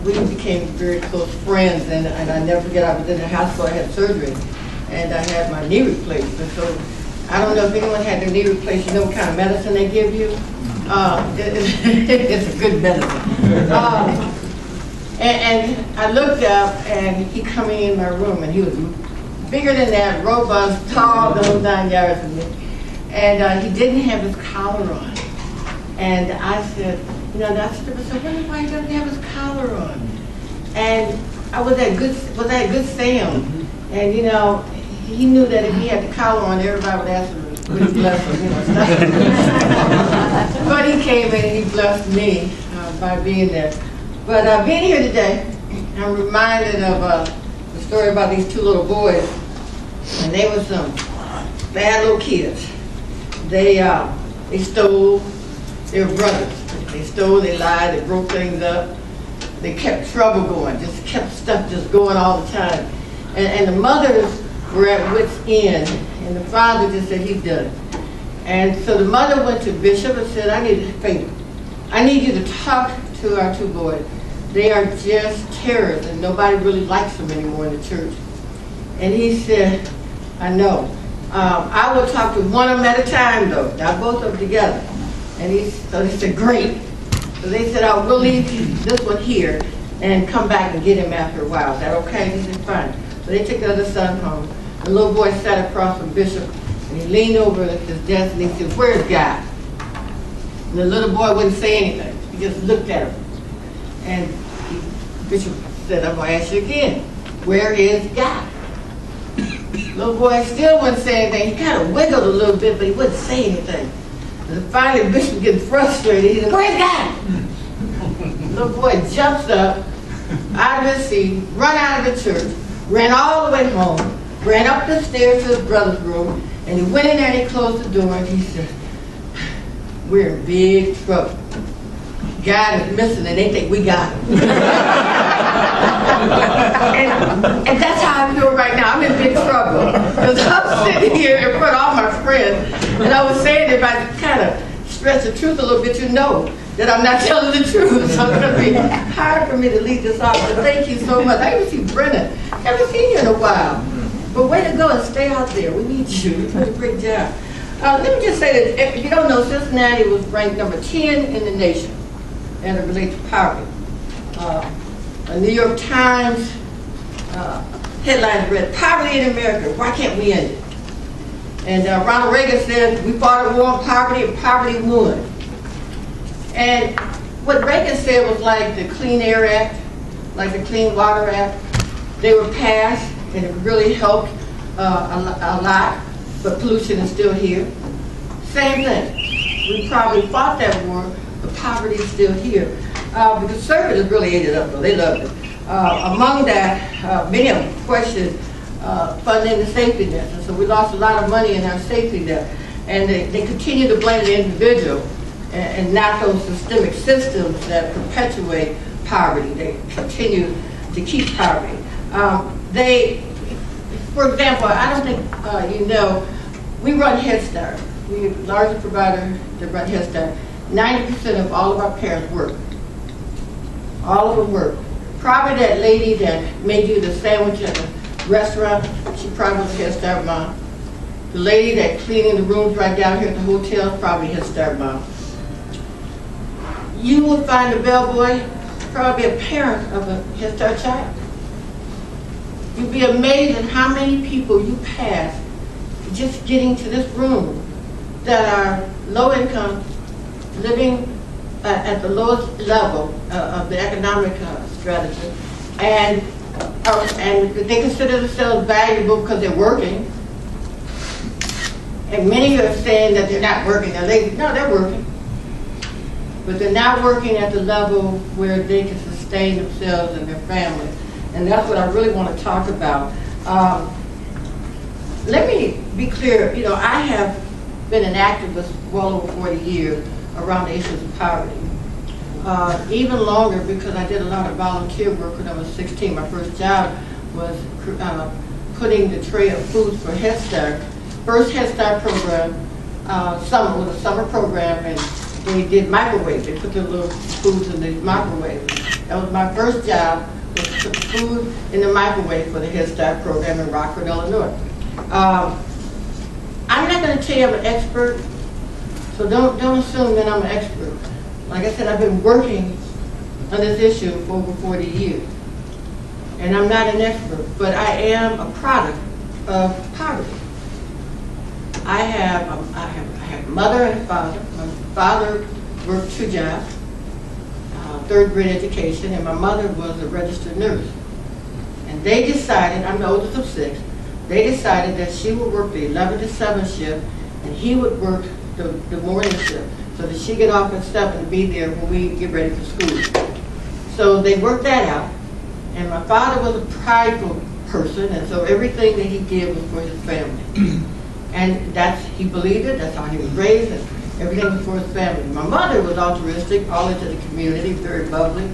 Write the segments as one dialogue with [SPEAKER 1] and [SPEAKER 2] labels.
[SPEAKER 1] we became very close friends, and I never forget, I was in the hospital, I had surgery, and I had my knee replaced. And so I don't know if anyone had their knee replaced, you know what kind of medicine they give you? It's a good medicine. And I looked up, and he coming in my room, and he was bigger than that, robust, tall, the whole 9 yards of me. And he didn't have his collar on. And I said, you know, Dr. Stripper said, why he doesn't have his collar on? And I was at Good Sam. And, you know, he knew that if he had the collar on, everybody would ask him to bless him, you know, stuff. But he came in and he blessed me by being there. But being here today, I'm reminded of the story about these two little boys. And they were some bad little kids. They stole. They were brothers. They stole, they lied, they broke things up. They kept trouble going, just kept stuff just going all the time. And the mothers were at wit's end, and the father just said, he's done. And so the mother went to Bishop and said, I need a favor. I need you to talk to our two boys. They are just terrorists, and nobody really likes them anymore in the church. And he said, I know. I will talk to one of them at a time, though, not both of them together. And so they said, great. So they said, we'll leave this one here and come back and get him after a while. Is that okay? He said, fine. So they took the other son home. The little boy sat across from Bishop, and he leaned over at his desk and he said, where's God? And the little boy wouldn't say anything. He just looked at him. And Bishop said, I'm going to ask you again, where is God? Little boy still wouldn't say anything. He kind of wiggled a little bit, but he wouldn't say anything. And finally, Bishop getting frustrated. He said, where's God? Little boy jumps up out of his seat, run out of the church, ran all the way home, ran up the stairs to his brother's room, and he went in there and he closed the door and he said, we're in big trouble. God is missing and they think we got him. and that's how I feel right now. I'm in big trouble. Because I'm sitting here in front of all my friends, and I was saying if I kind of stretch the truth a little bit, you know that I'm not telling the truth. So it's going to be hard for me to lead this off. But thank you so much. I even see Brennan. Haven't seen you in a while. But way to go and stay out there. We need you. You did a great job. Let me just say that if you don't know, Cincinnati was ranked number 10 in the nation as it relates to poverty. A New York Times headline read, "Poverty in America, why can't we end it?" And Ronald Reagan said, we fought a war on poverty and poverty won. And what Reagan said was like the Clean Air Act, like the Clean Water Act. They were passed and it really helped a lot, but pollution is still here. Same thing. We probably fought that war, but poverty is still here. The conservatives really ate it up, though. They loved it. Among that, many of them questioned funding the safety net. And so we lost a lot of money in our safety net. And they continue to blame the individual and not those systemic systems that perpetuate poverty. They continue to keep poverty. For example, I don't think you know, we run Head Start. We're the largest provider that run Head Start. 90% of all of our parents work. All of them work. Probably that lady that made you the sandwich at the restaurant, she probably was a Head Start mom. The lady that cleaning the rooms right down here at the hotel, probably a Head Start mom. You will find a bellboy, probably a parent of a Head Start child. You'd be amazed at how many people you pass just getting to this room that are low income, living at the lowest level of the economic strategy, and they consider themselves valuable because they're working. And many are saying that they're not working. Now they're working, but they're not working at the level where they can sustain themselves and their families. And that's what I really want to talk about. Let me be clear. You know, I have been an activist well over 40 years around the issues of poverty. Even longer because I did a lot of volunteer work when I was 16. My first job was putting the tray of foods for Head Start. First Head Start program, was a summer program, and they did microwaves. They put their little foods in the microwave. That was my first job, was to put food in the microwave for the Head Start program in Rockford, Illinois. I'm not going to tell you I'm an expert, so don't assume that I'm an expert. Like I said, I've been working on this issue for over 40 years. And I'm not an expert, but I am a product of poverty. I have a mother and a father. My father worked 2 jobs, 3rd grade education, and my mother was a registered nurse. And they decided, I'm the oldest of 6, they decided that she would work the 11 to 7 shift and he would work the morning shift so that she get off at 7 to be there when we get ready for school. So they worked that out, and my father was a prideful person, and so everything that he did was for his family. And he believed it, that's how he was raised, and everything was for his family. My mother was altruistic, all into the community, very bubbly.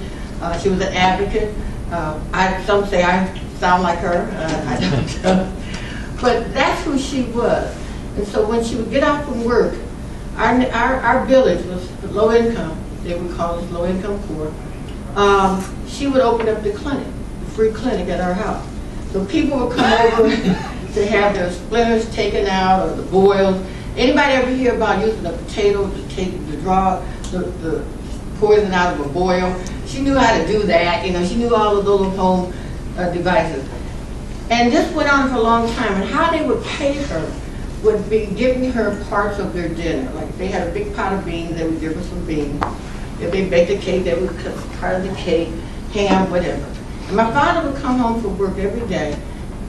[SPEAKER 1] She was an advocate. Some say I sound like her, I don't. But that's who she was. And so when she would get off from work, our village was low income, they would call us low income poor. She would open up the clinic, the free clinic at our house. So people would come over to have their splinters taken out or the boils. Anybody ever hear about using a potato to draw the poison out of a boil? She knew how to do that. She knew all of those home devices. And this went on for a long time. And how they would pay her would be giving her parts of their dinner. Like if they had a big pot of beans, they would give her some beans. If they baked a cake, they would cut part of the cake, ham, whatever. And my father would come home from work every day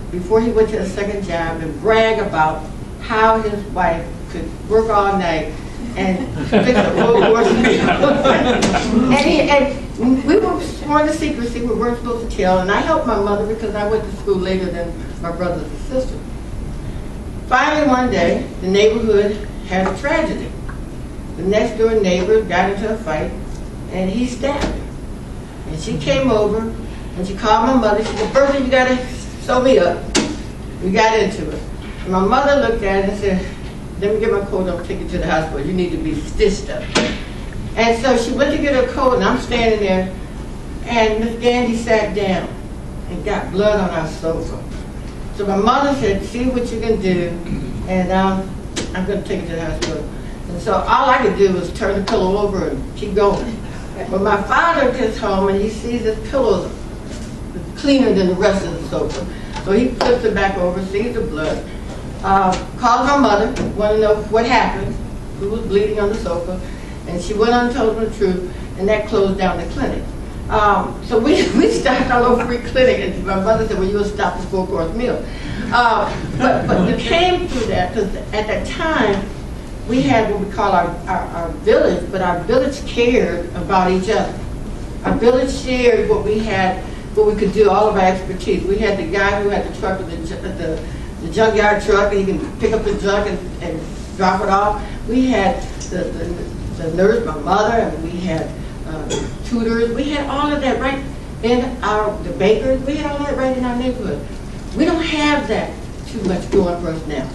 [SPEAKER 1] before he went to his second job and brag about how his wife could work all night and fix a whole course meal. and we were sworn to secrecy, we weren't supposed to tell, and I helped my mother because I went to school later than my brothers and sisters. Finally one day, the neighborhood had a tragedy. The next door neighbor got into a fight and he stabbed her. And she came over and she called my mother. She said, "Bertha, you gotta sew me up." We got into it. And my mother looked at it and said, "Let me get my coat, I'll take you to the hospital. You need to be stitched up." And so she went to get her coat and I'm standing there and Miss Gandy sat down and got blood on our sofa. So my mother said, "See what you can do, and I'm going to take you to the hospital." And so all I could do was turn the pillow over and keep going. But my father gets home and he sees his pillows cleaner than the rest of the sofa. So he flips it back over, sees the blood, calls my mother, wanted to know what happened, who was bleeding on the sofa, and she went on and told him the truth, and that closed down the clinic. So we stopped our little free clinic, and my mother said, "Well, you'll stop the 4-course meal." But we came through that because at that time we had what we call our village, but our village cared about each other. Our village shared what we had, what we could do, all of our expertise. We had the guy who had the truck with the junkyard truck, and he can pick up the junk and drop it off. We had the nurse, my mother, and we had tutors. We had all of that right in the bakers. We had all that right in our neighborhood. We don't have that too much going for us now.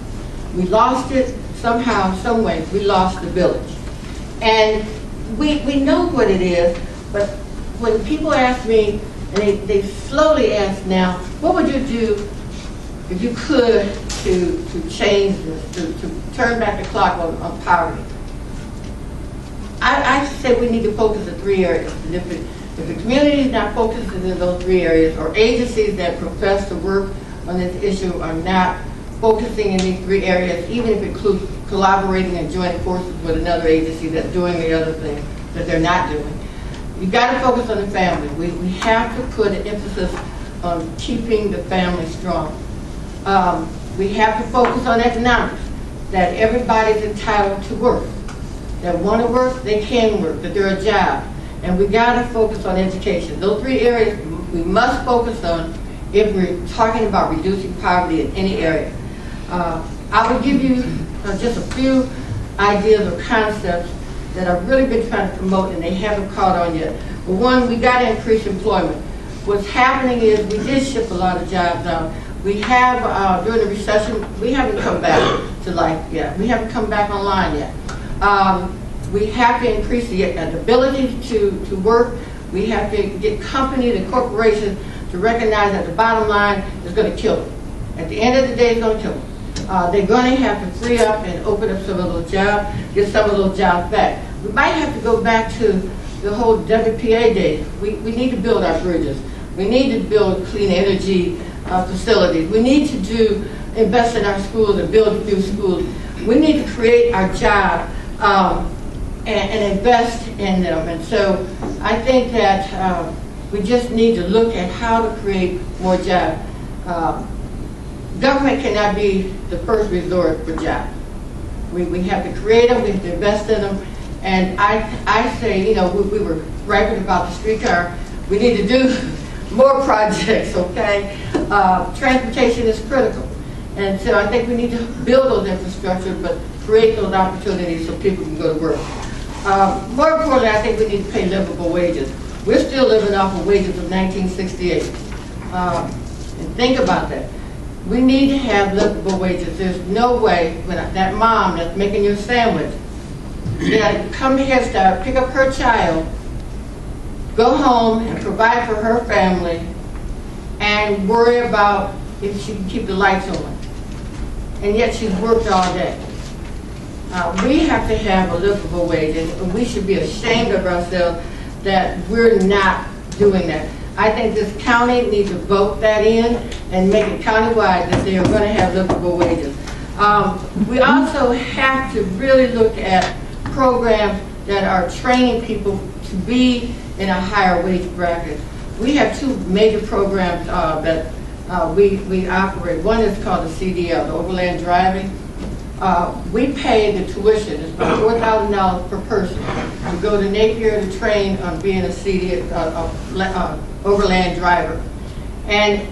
[SPEAKER 1] We lost it somehow, some way. We lost the village. And we know what it is, but when people ask me, and they slowly ask now, what would you do if you could to change this, to turn back the clock on poverty? I say we need to focus in 3 areas. And if the community is not focusing in those 3 areas, or agencies that profess to work on this issue are not focusing in these 3 areas, even if it includes collaborating and joining forces with another agency that's doing the other thing that they're not doing. You've got to focus on the family. We have to put an emphasis on keeping the family strong. We have to focus on economics, that everybody's entitled to work. That want to work, they can work, that they're a job. And we got to focus on education. Those 3 areas we must focus on if we're talking about reducing poverty in any area. I will give you just a few ideas or concepts that I've really been trying to promote and they haven't caught on yet. But one, we got to increase employment. What's happening is we did ship a lot of jobs out. We have, during the recession, we haven't come back to life yet. We haven't come back online yet. We have to increase the ability to work. We have to get companies and corporations to recognize that the bottom line is going to kill them. At the end of the day, it's going to kill them. They're going to have to free up and open up some of those jobs, get some of those jobs back. We might have to go back to the whole WPA days. We need to build our bridges. We need to build clean energy facilities. We need to invest in our schools and build new schools. We need to create our job and invest in them. And so I think that we just need to look at how to create more jobs. Government cannot be the first resort for jobs. We have to create them, we have to invest in them. And I say, we were griping about the streetcar. We need to do more projects, okay? Transportation is critical. And so I think we need to build those infrastructure, but create those opportunities so people can go to work. More importantly, I think we need to pay livable wages. We're still living off of wages of 1968. And think about that. We need to have livable wages. There's no way when that mom that's making your sandwich, come here, start, pick up her child, go home and provide for her family, and worry about if she can keep the lights on. And yet she's worked all day. We have to have a livable wage, and we should be ashamed of ourselves that we're not doing that. I think this county needs to vote that in and make it countywide that they are going to have livable wages. We also have to really look at programs that are training people to be in a higher wage bracket. We have two major programs that we operate. One is called the CDL, the Overland Driving. We pay the tuition. It's about $4,000 per person to go to Napier to train on being a overland driver. And